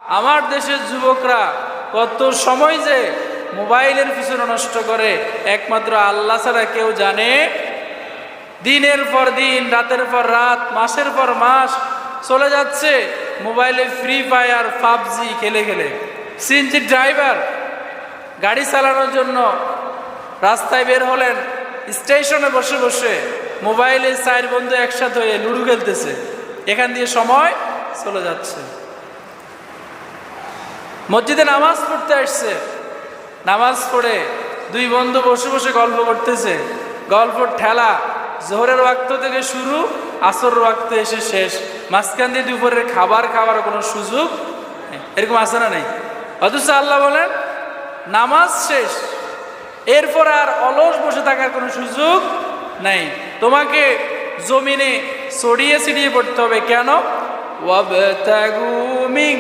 আমার দেশের যুবকরা কত সময় যে মোবাইলের পিছনে নষ্ট করে একমাত্র আল্লাহ ছাড়া কেউ জানে। দিনের পর দিন, রাতের পর রাত, মাসের পর মাস চলে যাচ্ছে মোবাইলে ফ্রি ফায়ার, পাবজি খেলে খেলে। সিএনজি ড্রাইভার গাড়ি চালানোর জন্য রাস্তায় বের হলেন, স্টেশনে বসে বসে মোবাইলে 4 বন্ধু একসাথে হয়ে লুডো খেলতেছে, এখান দিয়ে সময় চলে যাচ্ছে। মসজিদে নামাজ পড়তে আসছে, নামাজ পড়ে 2 বন্ধু বসে বসে গল্প করতেছে, গল্পর ঠেলা জোহরের ওয়াক্ত থেকে শুরু, আসর ওয়াক্ত এসে শেষ, মাঝখান দিয়ে দুপুরের খাবার খাওয়ার কোনো সুযোগ নেই। এরকম আছে না নেই? অথচ আল্লাহ বলেন নামাজ শেষ, এরপর আর অলস বসে থাকার কোনো সুযোগ নাই। তোমাকে জমিনে ছড়িয়ে ছিটিয়ে পড়তে হবে। কেন? ওয়াবতাগু মিন